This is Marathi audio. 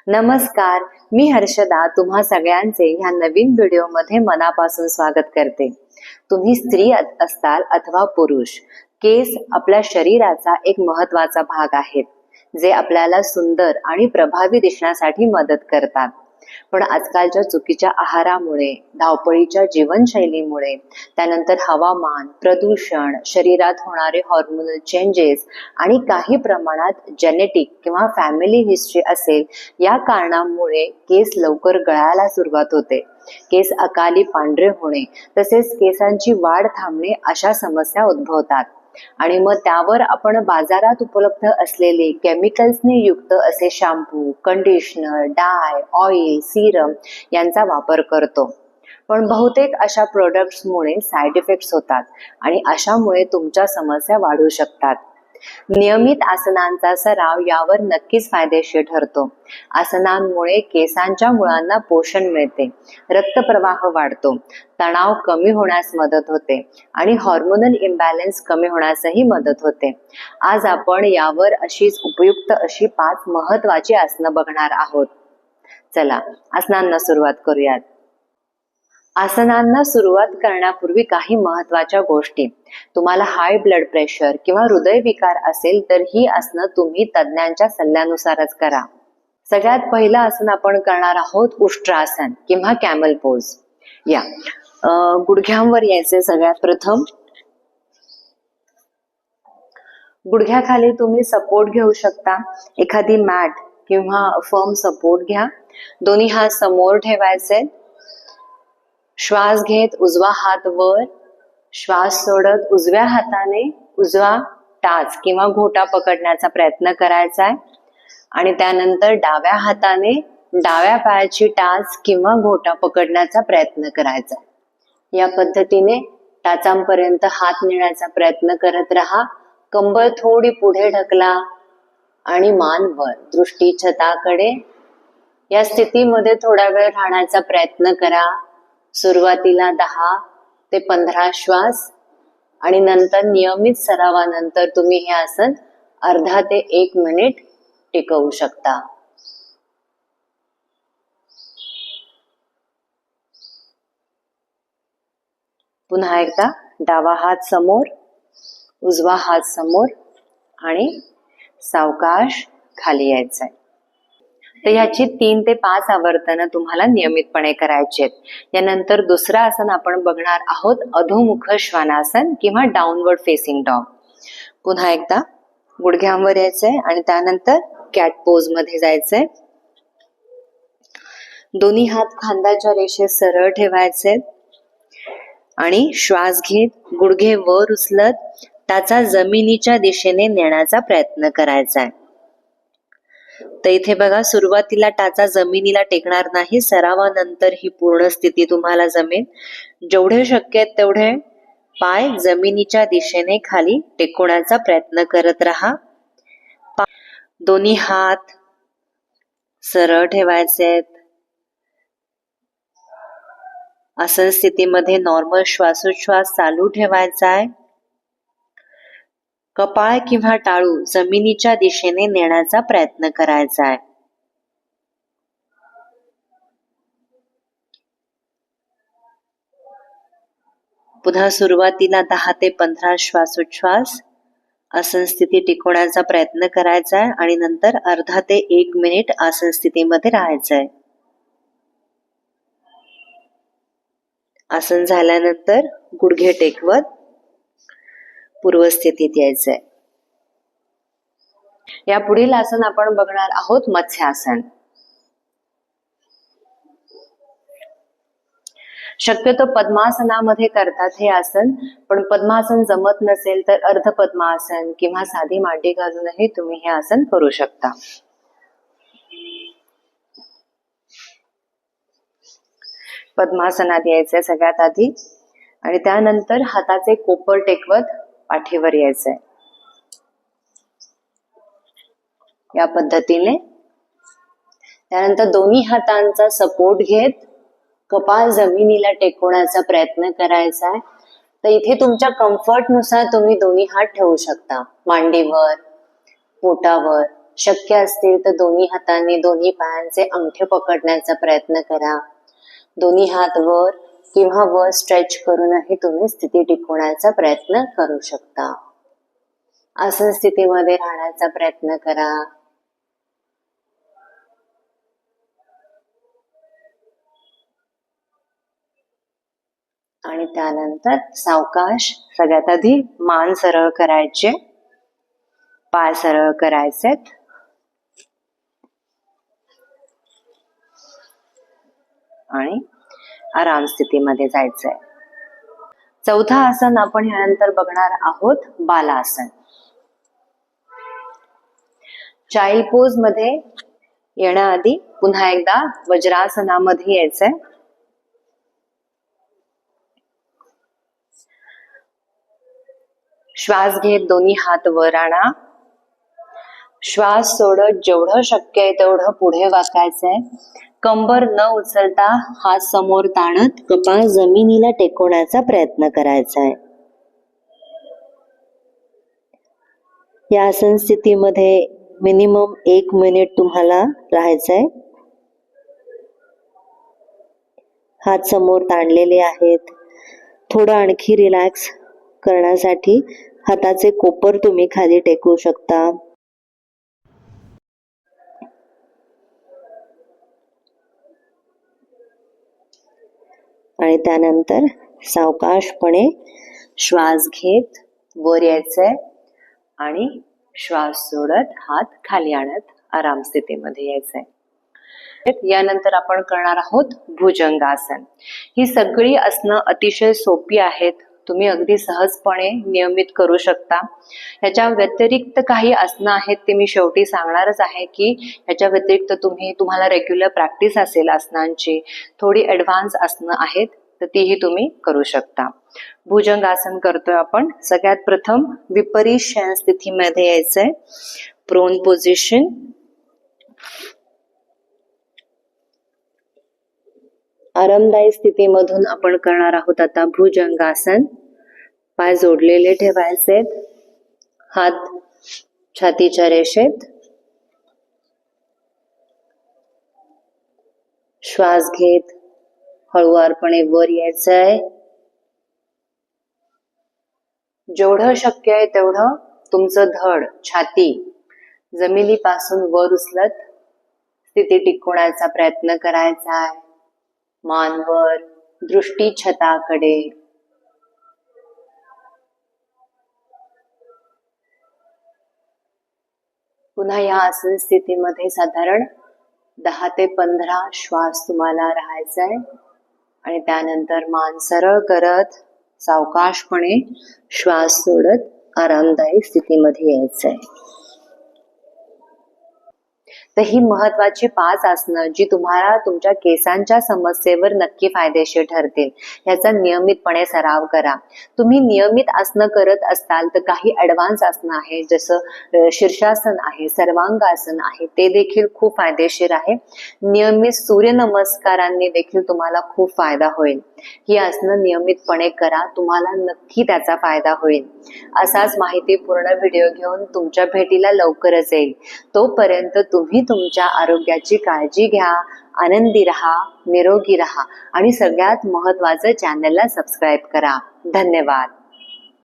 नमस्कार, मी हर्षदा तुम्हा सगळ्यांचे ह्या नवीन व्हिडिओमध्ये मनापासून स्वागत करते. तुम्ही स्त्री असताल अथवा पुरुष, केस आपल्या शरीराचा एक महत्वाचा भाग आहेत, जे आपल्याला सुंदर आणि प्रभावी दिसण्यासाठी मदत करतात. पण आजकालच्या चुकीच्या आहारामुळे, धावपळीच्या जीवनशैलीमुळे, त्यानंतर हवामान, प्रदूषण, शरीरात होणारे हॉर्मोनल चेंजेस आणि काही प्रमाणात जेनेटिक किंवा फॅमिली हिस्ट्री असेल, या कारणामुळे केस लवकर गळायला सुरुवात होते. केस अकाली पांढरे होणे तसेच केसांची वाढ थांबणे अशा समस्या उद्भवतात. आणि मग त्यावर आपण बाजारात उपलब्ध असलेले केमिकल्सने युक्त असे शॅम्पू, कंडिशनर, डाय, ऑइल, सिरम यांचा वापर करतो. पण बहुतेक अशा प्रोडक्ट्समुळे साईड इफेक्ट्स होतात आणि अशामुळे तुमच्या समस्या वाढू शकतात. नियमित आसनांचा सराव यावर नक्कीच फायदेशीर ठरतो. आसनांमुळे केसांच्या मुळांना पोषण मिळते, रक्तप्रवाह वाढतो, तणाव कमी होण्यास मदत होते आणि हॉर्मोनल इम्बॅलन्स कमी होण्यासही मदत होते. आज आपण यावर अशीच उपयुक्त अशी 5 महत्वाची आसनं बघणार आहोत. चला आसनांना सुरुवात करूयात. आसनांना सुरुवात करण्यापूर्वी काही महत्वाच्या गोष्टी. तुम्हाला हाय ब्लड प्रेशर किंवा हृदयविकार असेल तर ही आसनं तुम्ही तज्ञांच्या सल्ल्यानुसारच करा. सगळ्यात पहिलं आसन आपण करणार आहोत उष्ट्रासन किंवा कॅमल पोज. या गुडघ्यांवर यायचे. सगळ्यात प्रथम गुडघ्याखाली तुम्ही सपोर्ट घेऊ शकता. एखादी मॅट किंवा फर्म सपोर्ट घ्या. दोन्ही हात समोर ठेवायचे. श्वास घेत उजवा हात वर, श्वास सोडत उजव्या हाताने उजवा टाच किंवा घोटा पकडण्याचा प्रयत्न करायचा आहे आणि त्यानंतर डाव्या हाताने डाव्या पायाची टाच किंवा घोटा पकडण्याचा प्रयत्न करायचा. या पद्धतीने टाचांपर्यंत हात नेण्याचा प्रयत्न करत राहा. कंबर थोडी पुढे ढकला आणि मान वर, दृष्टी छताकडे. या स्थितीमध्ये थोडा वेळ राहण्याचा प्रयत्न करा. सुरुवातीला 10 ते 15 श्वास आणि नंतर नियमित सरावानंतर तुम्ही हे आसन अर्धा ते 1 मिनिट टिकवू शकता. पुन्हा एकदा डावा हात समोर, उजवा हात समोर आणि सावकाश खाली यायचंय. तर ह्याची 3 ते 5 आवर्तनं तुम्हाला नियमितपणे करायची आहेत. यानंतर दुसरं आसन आपण बघणार आहोत अधोमुख श्वानासन किंवा डाऊनवर्ड फेसिंग डॉग. पुन्हा एकदा गुडघ्यांवर यायचंय आणि त्यानंतर कॅट पोज मध्ये जायचंय. दोन्ही हात खांद्याच्या रेषेत सरळ ठेवायचे आणि श्वास घेत गुडघे वर उचलत त्याचा जमिनीच्या दिशेने नेण्याचा प्रयत्न करायचा आहे. तर इथे बघा, सुरुवातीला टाचा जमिनीला टेकणार नाही. सरावानंतर ही पूर्ण स्थिती तुम्हाला जमेल. जेवढे शक्य आहेत तेवढे पाय जमिनीच्या दिशेने खाली टेकवण्याचा प्रयत्न करत राहा. दोन्ही हात सरळ ठेवायचे. आसन स्थितीमध्ये नॉर्मल श्वासोच्छ्वास चालू ठेवायचा आहे. कपाळ किंवा टाळू जमिनीच्या दिशेने नेण्याचा प्रयत्न करायचा आहे. पुन्हा सुरुवातीला 10 ते 15 श्वासोच्छ्वास आसन स्थिती टिकवण्याचा प्रयत्न करायचा आहे आणि नंतर अर्धा ते 1 मिनिट आसन स्थितीमध्ये राहायचं आहे. आसन झाल्यानंतर गुडघे टेकवत पूर्वस्थितीत यायचंय. या पुढील आसन आपण बघणार आहोत मत्स्यासन. शक्यतो पद्मासनामध्ये करतात हे आसन, पण पद्मासन जमत नसेल तर अर्ध पद्मासन किंवा साधी मांडी घालूनही तुम्ही हे आसन करू शकता. पद्मासनात यायचंय सगळ्यात आधी आणि त्यानंतर हाताचे कोपर टेकवत पाठीवर यायचंय. या पद्धतीने त्यानंतर दोन्ही हातांचा सपोर्ट घेत कपाळ जमिनीला टेकवण्याचा प्रयत्न करायचा आहे. तर इथे तुमच्या कम्फर्ट नुसार तुम्ही दोन्ही हात ठेवू शकता. मांडीवर, पोटावर, शक्य असतील तर दोन्ही हातांनी दोन्ही पायांचे अंगठे पकडण्याचा प्रयत्न करा. दोन्ही हात वर किंवा वर स्ट्रेच करूनही तुम्ही स्थिती टिकवण्याचा प्रयत्न करू शकता. आसन स्थितीमध्ये राहण्याचा प्रयत्न करा. आणि त्यानंतर सावकाश सगळ्यात आधी मान सरळ करायचे, पाय सरळ करायचेत. आणि आराम स्थितीमध्ये जायचंय. चौथा आसन आपण यानंतर बघणार आहोत बालासन. चाइल्ड पोज मध्ये येण्याआधी पुन्हा एकदा वज्रासनामध्ये यायचंय. श्वास घेत दोन्ही हात वर आणा. श्वास सोडत जेवढं शक्य आहे तेवढं पुढे वाकायचंय. कंबर न उचलता हात समोर ताणत कपाळ जमिनीला टेकवण्याचा प्रयत्न करायचा आहे. या आसन स्थितीमध्ये मिनिमम 1 मिनिट तुम्हाला राहायचंय. हात समोर ताणलेले आहेत. थोडं आणखी रिलॅक्स करण्यासाठी हाताचे कोपर तुम्ही खाली टेकवू शकता. आणि त्यानंतर सावकाशपणे श्वास घेत वर यायचंय आणि श्वास सोडत हात खाली आणत आराम स्थितीमध्ये यायचंय. यानंतर आपण करणार आहोत भुजंगासन. ही सगळी आसनं अतिशय सोपी आहेत. तुम्ही अगदी सहजपणे नियमित करू शकता. याच्या व्यतिरिक्त काही आसनं आहेत ते मी शेवटी सांगणारच आहे की याच्या व्यतिरिक्त तुम्हाला रेग्युलर प्रॅक्टिस असेल आसनांची, थोडी ऍडव्हान्स आसनं आहेत तर तीही तुम्ही करू शकता. भुजंगासन करतोय आपण. सगळ्यात प्रथम विपरीत शयन स्थितीमध्ये यायचंय. Prone position. आरामदायी स्थितीमधून आपण करणार आहोत आता भुजंगासन. पाय जोडलेले ठेवायचे. हात छातीच्या रेषेत. श्वास घेत हळुवारपणे वर यायचंय. जेवढं शक्य आहे तेवढं तुमचं धड, छाती जमिनीपासून वर उचलत स्थिती टिकवण्याचा प्रयत्न करायचा आहे. मान वर, दृष्टी छताकडे. पुन्हा या आसन स्थितीमध्ये साधारण 10 ते 15 श्वास तुम्हाला राहायचा आहे. आणि त्यानंतर मान सरळ करत सावकाशपणे श्वास सोडत आरामदायी स्थितीमध्ये यायचंय. तर ही महत्वाची 5 आसनं जी तुम्हाला तुमच्या केसांच्या समस्येवर नक्की फायदेशीर ठरतील. याचा नियमितपणे सराव करा. तुम्ही नियमित आसनं करत असताल तर काही ऍडव्हान्स आसनं आहे, जसं शीर्षासन आहे, सर्वांगासन आहे, ते देखील खूप फायदेशीर आहे. नियमित सूर्यनमस्कारांनी देखील तुम्हाला खूप फायदा होईल. ही आसनं नियमितपणे करा, तुम्हाला नक्की त्याचा फायदा होईल. असाच माहितीपूर्ण व्हिडिओ घेऊन तुमच्या भेटीला लवकरच येईल. तोपर्यंत तुम्ही तुमच्या आरोग्याची काळजी घ्या, आनंदी राहा, निरोगी राहा आणि सगळ्यात महत्त्वाचं चॅनलला सबस्क्राईब करा. धन्यवाद.